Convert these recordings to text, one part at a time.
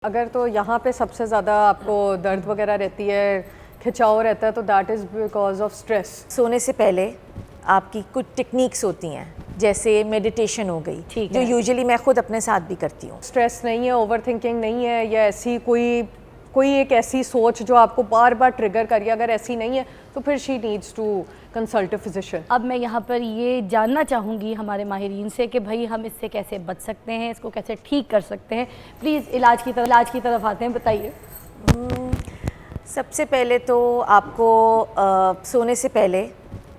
अगर तो यहाँ पे सबसे ज़्यादा आपको दर्द वगैरह रहती है, खिंचाव रहता है, तो that is because of stress. सोने से पहले आपकी कुछ टेक्निक्स होती हैं, जैसे मेडिटेशन हो गई, जो यूजुअली मैं खुद अपने साथ भी करती हूँ। स्ट्रेस नहीं है, ओवर थिंकिंग नहीं है, या ऐसी कोई एक ऐसी सोच जो आपको बार बार ट्रिगर करिए, अगर ऐसी नहीं है तो फिर she needs to consult a physician. अब मैं यहाँ पर ये जानना चाहूँगी हमारे माहिरीन से कि भाई हम इससे कैसे बच सकते हैं, इसको कैसे ठीक कर सकते हैं। प्लीज़ इलाज की तरफ आते हैं, बताइए। सबसे पहले तो आपको सोने से पहले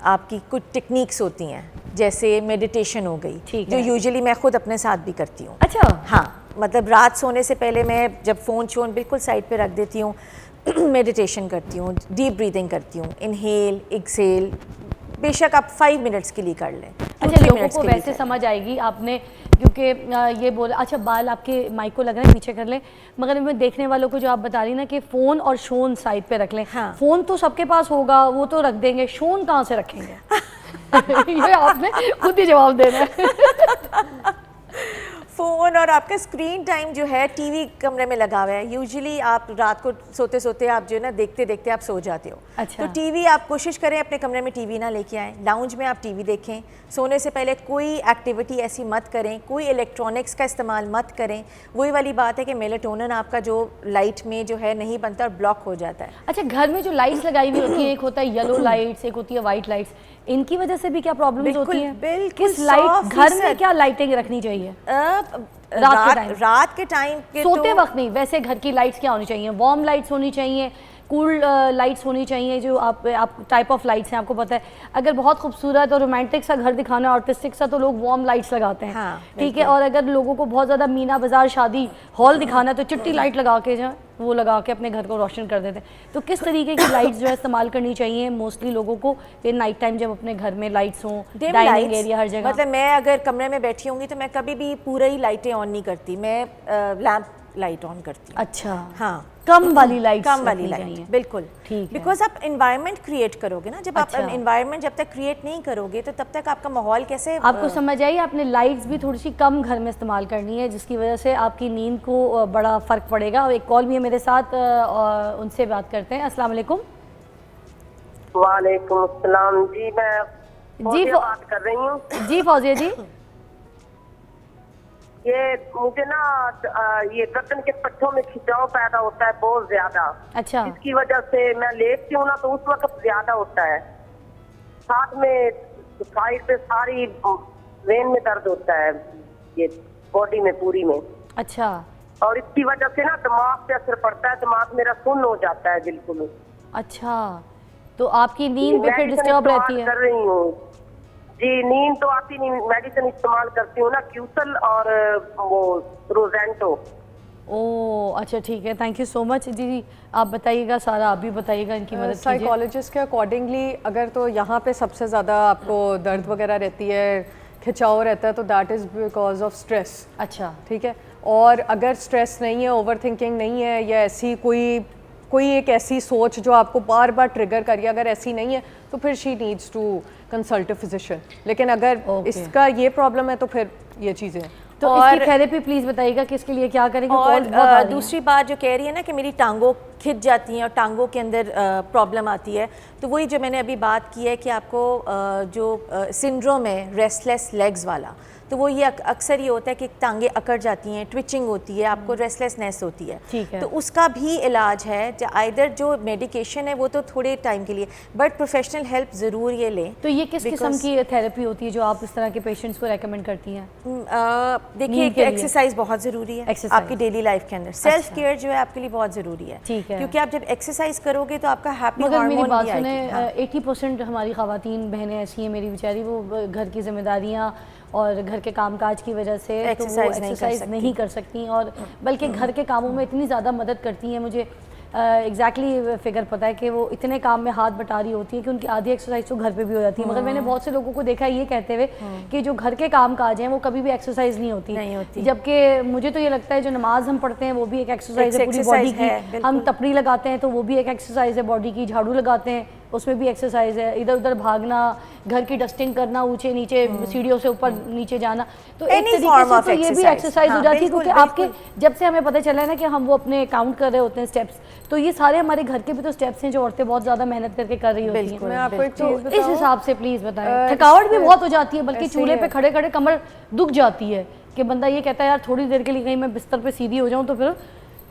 आपकी कुछ टेक्निक्स होती हैं, जैसे मेडिटेशन हो गई, जो यूजुअली मैं खुद अपने साथ भी करती हूँ। अच्छा। हाँ, मतलब रात सोने से पहले मैं जब फ़ोन बिल्कुल साइड पे रख देती हूँ, मेडिटेशन करती हूँ, डीप ब्रीदिंग करती हूँ, इनहेल एक्सेल, बेशक आप 5 मिनट्स के लिए कर लें। अच्छा, लोगों को वैसे समझ आएगी आपने, क्योंकि ये बोला। अच्छा, बाल आपके माइक को लग रहे हैं, पीछे कर लें। मगर मैं देखने वालों को जो आप बता रही ना कि फ़ोन और शोन साइड पे रख लें। हाँ। फ़ोन तो सबके पास होगा, वो तो रख देंगे, शोन कहाँ से रखेंगे? ये आपने खुद ही जवाब देना है। फ़ोन और आपका स्क्रीन टाइम जो है टीवी कमरे में लगा हुआ है। यूजुअली आप रात को सोते सोते आप जो है ना देखते देखते आप सो जाते हो। अच्छा। तो टीवी आप कोशिश करें अपने कमरे में टीवी ना लेके आएँ, लाउंज में आप टीवी देखें। सोने से पहले कोई एक्टिविटी ऐसी मत करें, कोई इलेक्ट्रॉनिक्स का इस्तेमाल मत करें। वही वाली बात है कि मेलाटोनिन आपका जो लाइट में जो है नहीं बनता और ब्लॉक हो जाता है। अच्छा, घर में जो लाइट्स लगाई हुई होती हैं, एक होता है येलो लाइट्स, एक होती है वाइट लाइट्स, इनकी वजह से भी क्या प्रॉब्लम्स होती हैं? बिल्कुल। किस लाइट घर में क्या लाइटिंग रखनी चाहिए? रात के टाइम सोते वक्त नहीं, वैसे घर की लाइट्स क्या होनी चाहिए? वार्म लाइट्स होनी चाहिए, कूल लाइट्स होनी चाहिए, जो आप टाइप ऑफ लाइट्स हैं आपको पता है। अगर बहुत खूबसूरत और रोमांटिक सा घर दिखाना है, आर्टिस्टिक सा, तो लोग वार्म लाइट्स लगाते हैं। हाँ, ठीक है। और अगर लोगों को बहुत ज़्यादा मीना बाजार शादी हॉल दिखाना है, तो चिट्टी लाइट लगा के जो वो लगा के अपने घर को रोशन कर देते हैं। तो किस तरीके की लाइट्स जो है इस्तेमाल करनी चाहिए मोस्टली लोगों को, ये नाइट टाइम जब अपने घर में लाइट्स हों, डाइनिंग एरिया हर जगह? मतलब मैं अगर कमरे में बैठी होंगी तो मैं कभी भी पूरा ही लाइटें ऑन नहीं करती, मैं लैंप लाइट ऑन करती हूँ। अच्छा। हाँ, कम वाली लाइट, बिल्कुल। ठीक है। बिकॉज आप इन्वायरमेंट क्रिएट करोगे ना, जब आप इन्वायरमेंट जब तक क्रिएट नहीं करोगे तो तब तक आपका माहौल कैसे आपको समझ आई? आपने लाइट्स भी थोड़ी सी कम घर में इस्तेमाल करनी है, जिसकी वजह से आपकी नींद को बड़ा फ़र्क पड़ेगा। और एक कॉल भी है मेरे साथ, उनसे बात करते हैं। अस्सलाम वालेकुम। वालेकुम अस्सलाम जी, मैं बात कर रही हूँ। जी फौजिया जी, ये मुझे ना ये गर्दन के पट्टों में खिंचाव पैदा होता है बहुत ज्यादा। अच्छा। इसकी वजह से मैं लेटती हूँ ना तो उस वक्त ज्यादा होता है, साथ में साइड पे सारी वेन में दर्द होता है, ये बॉडी में पूरी में। अच्छा। और इसकी वजह से ना दिमाग पे असर पड़ता है, दिमाग मेरा सुन्न हो जाता है बिल्कुल। अच्छा, तो आपकी नींद भी फिर डिस्टर्ब रहती है? कर रही हूँ जी, नींद तो आती नहीं, मेडिसिन इस्तेमाल करती हूँ ना, क्यूसल और वो रोजेंटो। ओह अच्छा, ठीक है, थैंक यू सो मच जी। आप बताइएगा, सारा आप भी बताइएगा, इनकी मदद कीजिए। साइकोलॉजिस्ट के अकॉर्डिंगली अगर तो यहाँ पे सबसे ज़्यादा आपको दर्द वगैरह रहती है, खिंचाव रहता है, तो that is because of stress. अच्छा। ठीक है। और अगर स्ट्रेस नहीं है, ओवर थिंकिंग नहीं है, या ऐसी कोई एक ऐसी सोच जो आपको बार बार ट्रिगर करिए, अगर ऐसी नहीं है तो फिर she needs to consult a physician. लेकिन अगर इसका ये प्रॉब्लम है तो फिर ये चीज़ें। तो इसकी थेरेपी प्लीज़ बताइएगा, किसके लिए क्या करेंगे? और दूसरी बात जो कह रही है ना कि मेरी टांगों खिंच जाती हैं और टांगों के अंदर प्रॉब्लम आती है, तो वही जो मैंने अभी बात की है कि आपको जो सिंड्रोम है रेस्टलेस लेग्स वाला, तो वो ये अक्सर ये होता है कि टांगे अकड़ जाती हैं, ट्विचिंग होती है, आपको रेस्टलेसनेस होती है। ठीक है। तो उसका भी इलाज है, आइदर जो मेडिकेशन है वो तो थोड़े टाइम के लिए, बट प्रोफेशनल हेल्प ज़रूर ये लें। तो ये किस किस्म की थेरेपी होती है जो आप इस तरह के पेशेंट्स को रेकमेंड करती हैं? देखिए, एक्सरसाइज बहुत ज़रूरी है आपकी डेली लाइफ के अंदर। सेल्फ केयर जो है आपके लिए बहुत ज़रूरी है। ठीक है। क्योंकि आप जब एक्सरसाइज करोगे तो आपका हैप्पी मगर मेरी हार्मोन बात भी सुने, आएगी। 80% हमारी ख़वातीन बहनें ऐसी हैं मेरी बेचारी, वो घर की जिम्मेदारियाँ और घर के कामकाज की वजह से एक्सरसाइज नहीं कर सकती, और बल्कि घर के कामों में इतनी ज़्यादा मदद करती हैं। मुझे एग्जैक्टली फिगर पता है कि वो इतने काम में हाथ बटा रही होती है कि उनकी आधी एक्सरसाइज तो घर पे भी हो जाती है। मगर मैंने बहुत से लोगों को देखा है ये कहते हुए कि जो घर के काम काज हैं वो कभी भी एक्सरसाइज नहीं होती। जबकि मुझे तो ये लगता है जो नमाज हम पढ़ते हैं वो भी एक एक्सरसाइज है पूरी बॉडी की। हम तपड़ी लगाते हैं तो वो भी एक एक्सरसाइज है बॉडी की। झाड़ू लगाते हैं उसमें भी एक्सरसाइज है, इधर उधर भागना, घर की डस्टिंग करना, ऊंचे नीचे सीढ़ियों से ऊपर नीचे जाना, तो एक Any तरीके form से of तो ये भी exercise. एक्सरसाइज हो हाँ, जाती है, बिल्कुल, क्योंकि आपके बिल्कुल। जब से हमें पता चला है ना कि हम वो अपने काउंट कर रहे होते हैं स्टेप्स, तो ये सारे हमारे घर के भी तो स्टेप्स हैं जो औरतें बहुत ज़्यादा मेहनत करके कर रही होती हैं। बिल्कुल, मैं आपको एक तो चीज़ इस बताऊं, हिसाब से प्लीज़ बताएं। थकावट भी बहुत हो जाती है, बल्कि ऐसे चूल्हे ही पे है। खड़े खड़े कमर दुख जाती है कि बंदा ये कहता है यार थोड़ी देर के लिए कहीं मैं बिस्तर पे सीधी हो जाऊं तो फिर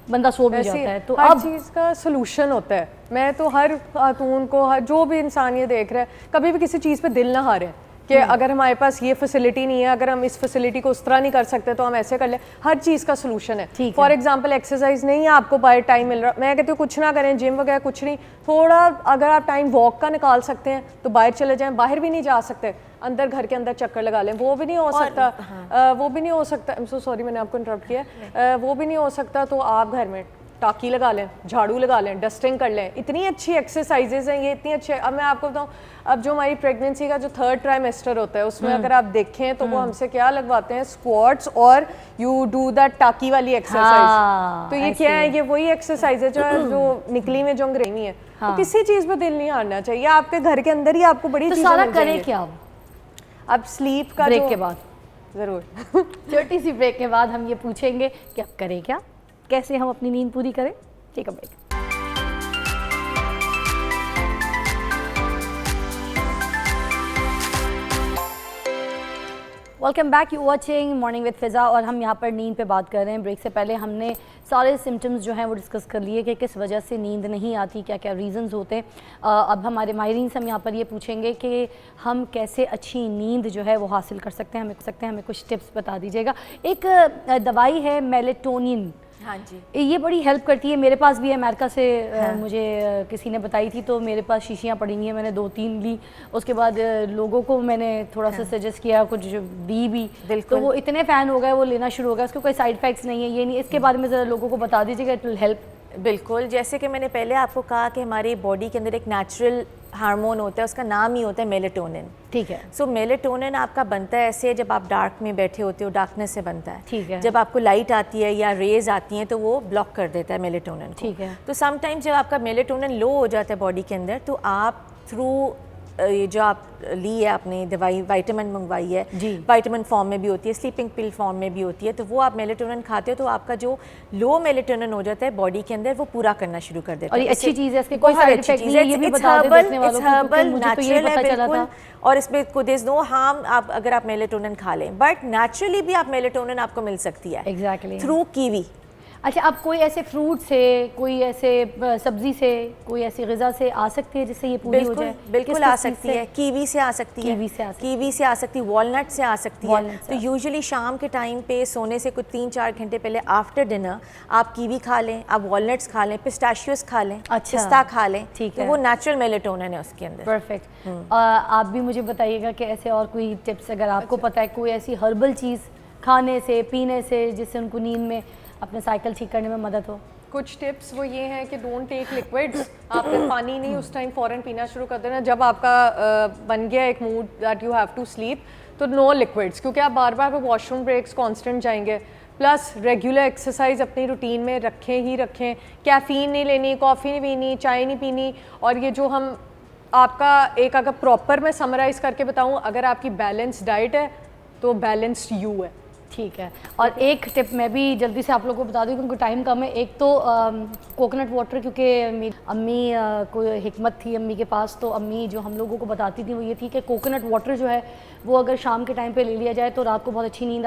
बंदा सो भी ऐसे जाता है। तो हर अब चीज़ का सोल्यूशन होता है। मैं तो हर खातून को, हर जो भी इंसान ये देख रहा है, कभी भी किसी चीज़ पे दिल ना हारे कि अगर हमारे पास ये फैसिलिटी नहीं है, अगर हम इस फैसिलिटी को उस तरह नहीं कर सकते तो हम ऐसे कर लें। हर चीज़ का सोल्यूशन है। ठीक है। फॉर एग्जांपल एक्सरसाइज नहीं है आपको बाहर टाइम मिल रहा, मैं कहती हूँ कुछ ना करें, जिम वगैरह कुछ नहीं, थोड़ा अगर आप टाइम वॉक का निकाल सकते हैं तो बाहर चले जाएं। बाहर भी नहीं जा सकते, अंदर घर के अंदर चक्कर लगा लें, वो भी नहीं हो सकता, वो भी नहीं हो सकता, आई एम सो सॉरी मैंने आपको इंटरप्ट किया, वो भी नहीं हो सकता तो आप घर में टाकी लगा लें, झाड़ू लगा लें, डस्टिंग कर लें। इतनी अच्छी एक्सरसाइजेज हैं ये, इतनी अच्छी। अब मैं आपको बताऊं, अब जो हमारी प्रेगनेंसी का जो 3rd ट्राइमेस्टर होता है उसमें अगर आप देखें तो वो हमसे क्या लगवाते हैं, स्क्वाट्स और यू डू दैट टाकी वाली एक्सरसाइज। तो ये क्या है, ये वही एक्सरसाइज है जो निकली में जो अंग्रेजी है। तो किसी चीज़ पे दिल नहीं हारना चाहिए, आपके घर के अंदर ही आपको बड़ी तो चीज़ें सारा मिल करें जाएंगी। क्या अब स्लीप का ब्रेक जो के बाद, ज़रूर छोटी सी ब्रेक के बाद हम ये पूछेंगे कि अब करें क्या, कैसे हम अपनी नींद पूरी करें। Take a break. Welcome back, you watching morning with Fiza, और हम यहाँ पर नींद पे बात कर रहे हैं। ब्रेक से पहले हमने सारे सिम्टम्स जो हैं वो डिस्कस कर लिए कि किस वजह से नींद नहीं आती, क्या क्या रीज़न्स होते हैं। अब हमारे माहिरीन से हम यहाँ पर ये पूछेंगे कि हम कैसे अच्छी नींद जो है वो हासिल कर सकते हैं। हमें कुछ टिप्स बता दीजिएगा। एक दवाई है मेलेटोनिन, हाँ जी, ये बड़ी हेल्प करती है। मेरे पास भी है, अमेरिका से मुझे किसी ने बताई थी, तो मेरे पास शीशियाँ पड़ी हुई हैं, मैंने 2-3 ली। उसके बाद लोगों को मैंने थोड़ा सा सजेस्ट किया, कुछ दी भी, तो वो इतने फ़ैन हो गए, वो लेना शुरू हो गया। उसके कोई साइड इफेक्ट्स नहीं है, ये नहीं। इसके बारे में ज़रा लोगों को बता दीजिएगा, इट विल हेल्प। बिल्कुल। जैसे कि मैंने पहले आपको कहा कि हमारी बॉडी के अंदर एक नेचुरल हार्मोन होता है, उसका नाम ही होता है मेलेटोनिन। ठीक है। सो मेलेटोनिन आपका बनता है ऐसे, जब आप डार्क में बैठे होते हो, डार्कनेस से बनता है। ठीक है। जब आपको लाइट आती है या रेज आती हैं तो वो ब्लॉक कर देता है मेलेटोनिन को। ठीक है। तो समटाइम्स जब आपका मेलेटोनिन लो हो जाता है बॉडी के अंदर, तो आप थ्रू ये जो आप ली है आपने दवाई, विटामिन मंगवाई है जी, विटामिन फॉर्म में भी होती है, स्लीपिंग पिल फॉर्म में भी होती है, तो वो आप मेलेटोनिन खाते हो तो आपका जो लो मेलेटोनिन हो जाता है बॉडी के अंदर वो पूरा करना शुरू कर देता और है। ये अच्छी चीज़ है, इसके कोई साइड इफेक्ट नहीं है, ये भी बता दें देखने वालों को, क्योंकि मुझे तो ये पता चला था। और इसमें देयर इज नो हार्म आप अगर आप मेलेटोनिन खा लें, बट नेचुरली भी आप मेलेटोनिन आपको मिल सकती है एग्जैक्टली थ्रू कीवी। अच्छा, अब कोई ऐसे फ्रूट से, कोई ऐसे सब्जी से, कोई ऐसी ग़िज़ा से आ सकती है जिससे ये पूरी हो जाए? बिल्कुल आ सकती है। कीवी से आ सकती है, कीवी से आ सकती है, वॉलनट से आ सकती है। तो यूजुअली शाम के टाइम पे सोने से कुछ 3-4 घंटे पहले आफ्टर डिनर आप कीवी खा लें, आप वॉलनट्स खा लें, पिस्ताशियोस खा लें, पिस्ता खा लें, तो वो नेचुरल मेलेटोनिन है उसके अंदर। परफेक्ट। आप भी मुझे बताइएगा कि ऐसे और कोई टिप्स अगर आपको पता है, कोई ऐसी हर्बल चीज़ खाने से, पीने से, जिससे उनको नींद में अपने साइकिल ठीक करने में मदद हो। कुछ टिप्स वो ये हैं कि डोंट टेक लिक्विड्स। आपने पानी नहीं उस टाइम फ़ौरन पीना शुरू कर देना। जब आपका बन गया एक mood that you have to sleep, तो नो लिक्विड्स, क्योंकि आप बार बार वॉशरूम ब्रेक्स कांस्टेंट जाएंगे। प्लस रेगुलर एक्सरसाइज अपनी रूटीन में रखें। कैफ़ीन नहीं लेनी, कॉफ़ी नहीं पीनी, चाय नहीं पीनी। और ये जो हम आपका एक अगर प्रॉपर मैं समराइज़ करके बताऊँ, अगर आपकी बैलेंस डाइट है तो बैलेंस्ड यू है। ठीक है। और एक टिप मैं भी जल्दी से आप लोगों को बता दूं क्योंकि टाइम कम है। एक तो कोकोनट वाटर, क्योंकि मेरी अम्मी को हिकमत थी अम्मी के पास, तो अम्मी जो हम लोगों को बताती थी वो ये थी कि कोकोनट वाटर जो है वो अगर शाम के टाइम पे ले लिया जाए तो रात को बहुत अच्छी नींद